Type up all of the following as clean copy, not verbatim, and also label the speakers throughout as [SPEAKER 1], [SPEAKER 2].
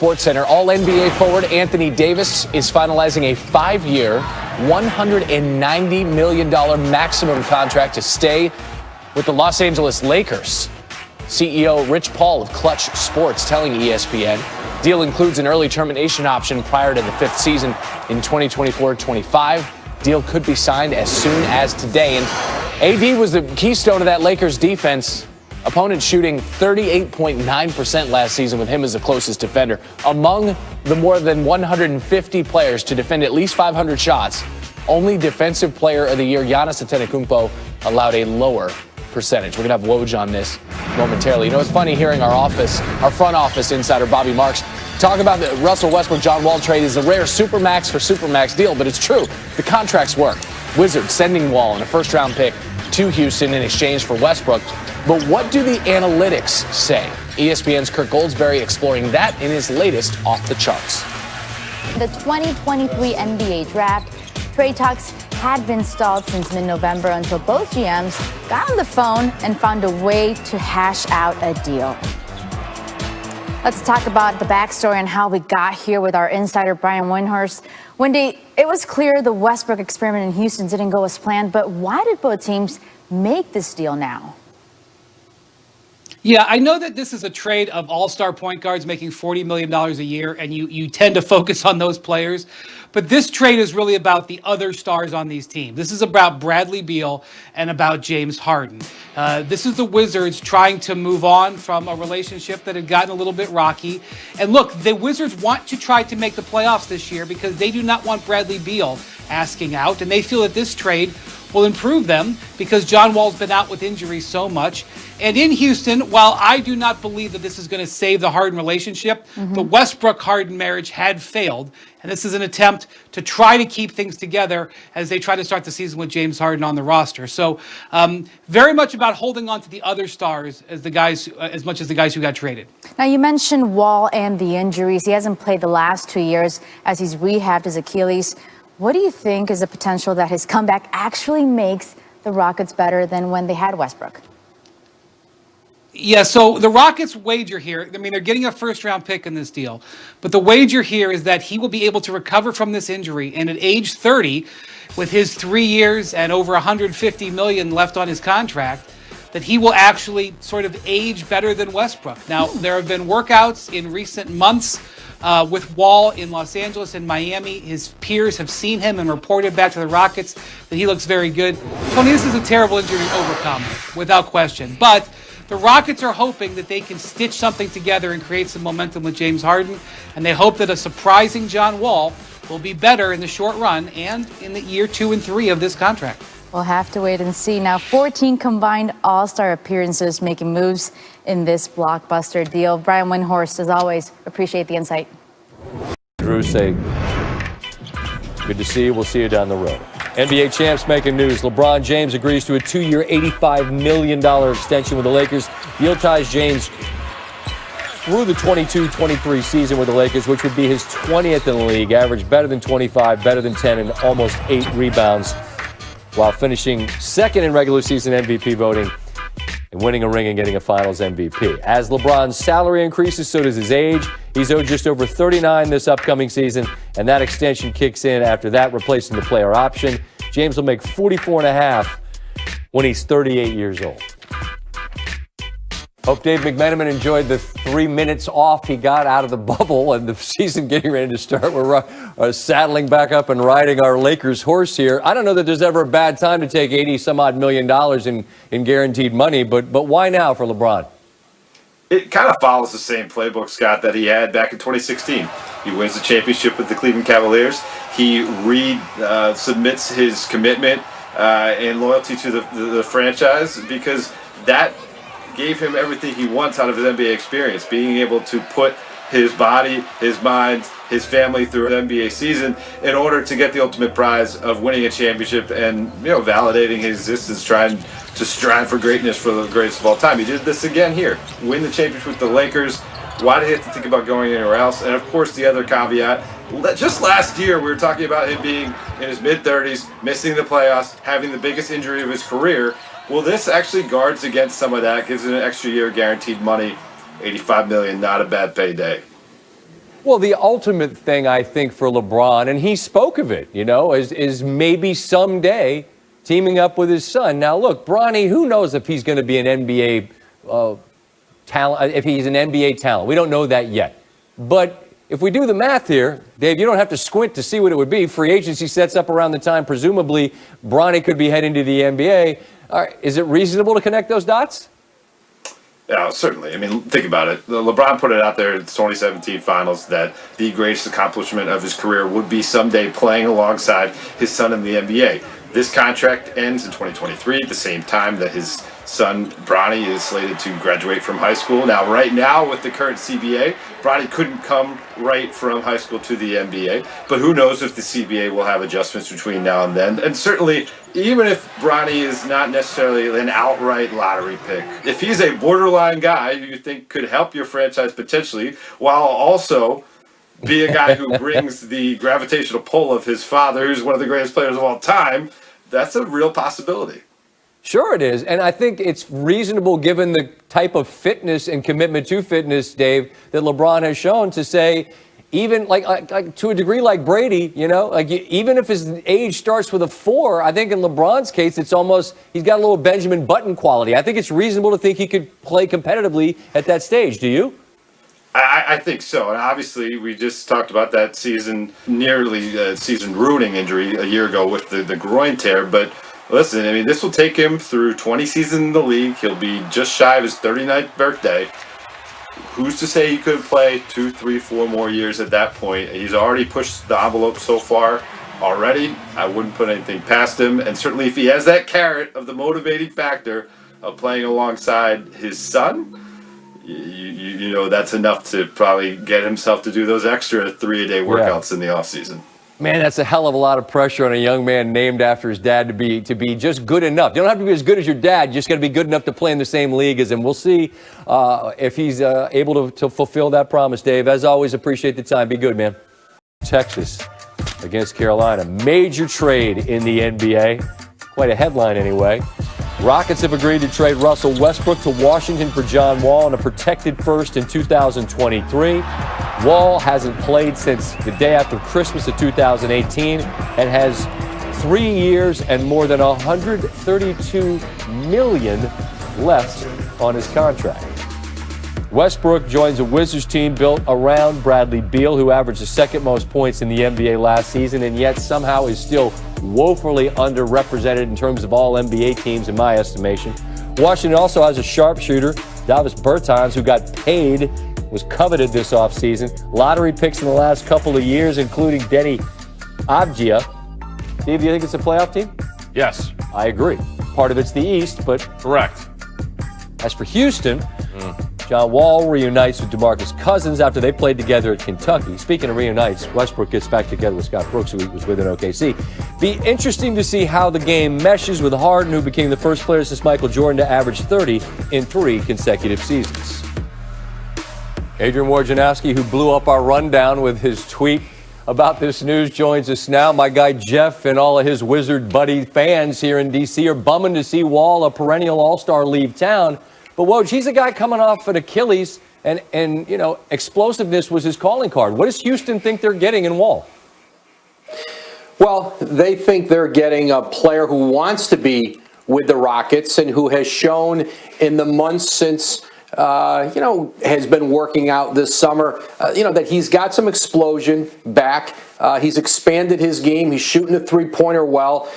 [SPEAKER 1] SportsCenter. All-NBA forward Anthony Davis is finalizing a 5-year, $190 million maximum contract to stay with the Los Angeles Lakers. CEO Rich Paul of Clutch Sports telling ESPN, deal includes an early termination option prior to the 5th season in 2024-25. Deal could be signed as soon as today. And AD was the keystone of that Lakers defense. Opponents shooting 38.9% last season with him as the closest defender. Among the more than 150 players to defend at least 500 shots, only Defensive Player of the Year Giannis Antetokounmpo allowed a lower percentage. We're going to have Woj on this momentarily. You know, it's funny hearing our front office insider Bobby Marks talk about the Russell Westbrook-John Wall trade is a rare supermax for supermax deal, but it's true. The contracts work. Wizards sending Wall and a first-round pick to Houston in exchange for Westbrook. But what do the analytics say? ESPN's Kirk Goldsberry exploring that in his latest Off the Charts.
[SPEAKER 2] The 2023 NBA draft, trade talks had been stalled since mid-November until both GMs got on the phone and found a way to hash out a deal. Let's talk about the backstory and how we got here with our insider, Brian Windhorst. Wendy, it was clear the Westbrook experiment in Houston didn't go as planned, but why did both teams make this deal now?
[SPEAKER 3] Yeah, I know that this is a trade of all-star point guards making $40 million a year, and you tend to focus on those players. But this trade is really about the other stars on these teams. This is about Bradley Beal and about James Harden. This is the Wizards trying to move on from a relationship that had gotten a little bit rocky. And look, the Wizards want to try to make the playoffs this year because they do not want Bradley Beal asking out, and they feel that this trade will improve them because John Wall's been out with injuries so much. And in Houston, while I do not believe that this is going to save the Harden relationship, the Westbrook-Harden marriage had failed. And this is an attempt to try to keep things together as they try to start the season with James Harden on the roster. So very much about holding on to the other stars as much as the guys who got traded.
[SPEAKER 2] Now, you mentioned Wall and the injuries. He hasn't played the last 2 years as he's rehabbed his Achilles. What do you think is the potential that his comeback actually makes the Rockets better than when they had Westbrook?
[SPEAKER 3] Yeah, so the Rockets wager here, I mean, they're getting a first-round pick in this deal, but the wager here is that he will be able to recover from this injury, and at age 30, with his 3 years and over $150 million left on his contract, that he will actually sort of age better than Westbrook. Now, there have been workouts in recent months with Wall in Los Angeles and Miami. His peers have seen him and reported back to the Rockets that he looks very good. Tony, this is a terrible injury to overcome, without question. But the Rockets are hoping that they can stitch something together and create some momentum with James Harden, and they hope that a surprising John Wall will be better in the short run and in the year 2 and 3 of this contract.
[SPEAKER 2] We'll have to wait and see. Now, 14 combined All-Star appearances making moves in this blockbuster deal. Brian Windhorst, as always, appreciate the insight.
[SPEAKER 4] Drew, say good to see you. We'll see you down the road. NBA champs making news. LeBron James agrees to a 2-year, $85 million extension with the Lakers. Deal ties James through the 22-23 season with the Lakers, which would be his 20th in the league. Average better than 25, better than 10, and almost 8 rebounds, while finishing second in regular season MVP voting and winning a ring and getting a finals MVP. As LeBron's salary increases, so does his age. He's owed just over 39 this upcoming season, and that extension kicks in after that, replacing the player option. James will make $44.5 when he's 38 years old. Hope Dave McMenamin enjoyed the 3 minutes off he got out of the bubble and the season getting ready to start. We're saddling back up and riding our Lakers horse here. I don't know that there's ever a bad time to take $80-some-odd million in guaranteed money, but why now for LeBron?
[SPEAKER 5] It kind of follows the same playbook, Scott, that he had back in 2016. He wins the championship with the Cleveland Cavaliers. He submits his commitment and loyalty to the franchise because that gave him everything he wants out of his NBA experience, being able to put his body, his mind, his family through an NBA season in order to get the ultimate prize of winning a championship and, validating his existence, trying to strive for greatness for the greatest of all time. He did this again here, win the championship with the Lakers. Why did he have to think about going anywhere else? And of course, the other caveat, just last year we were talking about him being in his mid-30s, missing the playoffs, having the biggest injury of his career. Well, this actually guards against some of that, gives it an extra year guaranteed money, $85 million, not a bad payday.
[SPEAKER 4] Well, the ultimate thing, I think, for LeBron, and he spoke of it, is maybe someday teaming up with his son. Now, look, Bronny, who knows if he's going to be an NBA talent, if he's an NBA talent. We don't know that yet. But if we do the math here, Dave, you don't have to squint to see what it would be. Free agency sets up around the time, presumably, Bronny could be heading to the NBA. All right, is it reasonable to connect those dots?
[SPEAKER 5] Yeah, certainly. I mean, think about it. LeBron put it out there in the 2017 finals that the greatest accomplishment of his career would be someday playing alongside his son in the NBA. This contract ends in 2023 at the same time that his son, Bronny, is slated to graduate from high school. Now, right now, with the current CBA, Bronny couldn't come right from high school to the NBA, but who knows if the CBA will have adjustments between now and then. And certainly, even if Bronny is not necessarily an outright lottery pick, if he's a borderline guy who you think could help your franchise potentially, while also be a guy who brings the gravitational pull of his father, who's one of the greatest players of all time, that's a real possibility.
[SPEAKER 4] Sure it is. And I think it's reasonable given the type of fitness and commitment to fitness, Dave, that LeBron has shown to say, even like to a degree like Brady, even if his age starts with a 4, I think in LeBron's case, it's almost, he's got a little Benjamin Button quality. I think it's reasonable to think he could play competitively at that stage. Do you?
[SPEAKER 5] I think so. And obviously, we just talked about that nearly season-ruining injury a year ago with the groin tear. But listen, I mean, this will take him through 20 seasons in the league. He'll be just shy of his 39th birthday. Who's to say he could play 2, 3, 4 more years at that point? He's already pushed the envelope so far already. I wouldn't put anything past him. And certainly if he has that carrot of the motivating factor of playing alongside his son, you know that's enough to probably get himself to do those extra 3-a-day workouts in the offseason. Man,
[SPEAKER 4] that's a hell of a lot of pressure on a young man named after his dad to be just good enough. You don't have to be as good as your dad. You just got to be good enough to play in the same league as him. We'll see if he's able to fulfill that promise, Dave. As always, appreciate the time. Be good, man. Texas against Carolina. Major trade in the NBA. Quite a headline anyway. Rockets have agreed to trade Russell Westbrook to Washington for John Wall and a protected first in 2023. Wall hasn't played since the day after Christmas of 2018 and has 3 years and more than $132 million left on his contract. Westbrook joins a Wizards team built around Bradley Beal, who averaged the second most points in the NBA last season and yet somehow is still woefully underrepresented in terms of all NBA teams, in my estimation. Washington also has a sharpshooter, Davis Bertans, who got paid, was coveted this offseason. Lottery picks in the last couple of years, including Denny Avdia. Steve, do you think it's a playoff team?
[SPEAKER 6] Yes.
[SPEAKER 4] I agree. Part of it's the East, but...
[SPEAKER 6] Correct.
[SPEAKER 4] As for Houston, John Wall reunites with DeMarcus Cousins after they played together at Kentucky. Speaking of reunites, Westbrook gets back together with Scott Brooks, who was with in OKC. Be interesting to see how the game meshes with Harden, who became the first player since Michael Jordan to average 30 in 3 consecutive seasons. Adrian Wojnarowski, who blew up our rundown with his tweet about this news, joins us now. My guy Jeff and all of his Wizard buddy fans here in D.C. are bumming to see Wall, a perennial all-star, leave town. But Woj, he's a guy coming off an Achilles, and explosiveness was his calling card. What does Houston think they're getting in Wall?
[SPEAKER 7] Well, they think they're getting a player who wants to be with the Rockets and who has shown in the months since, has been working out this summer, that he's got some explosion back. He's expanded his game. He's shooting a three-pointer well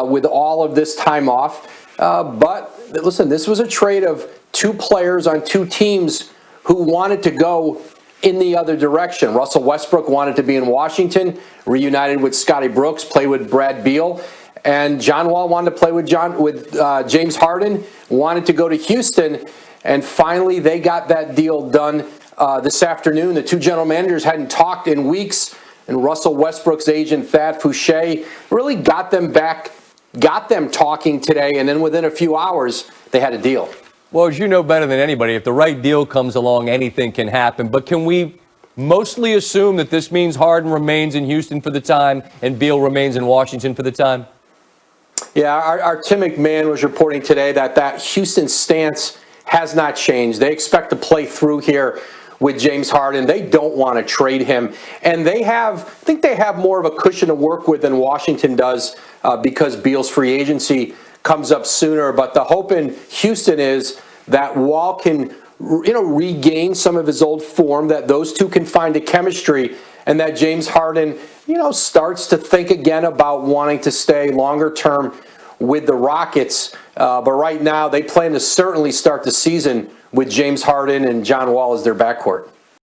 [SPEAKER 7] with all of this time off. But listen, this was a trade of 2 players on 2 teams who wanted to go in the other direction. Russell Westbrook wanted to be in Washington, reunited with Scotty Brooks, play with Brad Beal, and John Wall wanted to play with James Harden, wanted to go to Houston, and finally they got that deal done this afternoon. The 2 general managers hadn't talked in weeks, and Russell Westbrook's agent Thad Fouché really got them talking today, and then within a few hours they had a deal.
[SPEAKER 4] Well, as you know better than anybody, if the right deal comes along, anything can happen. But can we mostly assume that this means Harden remains in Houston for the time and Beal remains in Washington for the time?
[SPEAKER 7] Yeah, our Tim McMahon was reporting today that Houston stance has not changed. They expect to play through here with James Harden. They don't want to trade him. And I think they have more of a cushion to work with than Washington does because Beal's free agency comes up sooner. But the hope in Houston is that Wall can regain some of his old form, that those two can find a chemistry, and that James Harden, starts to think again about wanting to stay longer term with the Rockets. But right now, they plan to certainly start the season with James Harden and John Wall as their backcourt.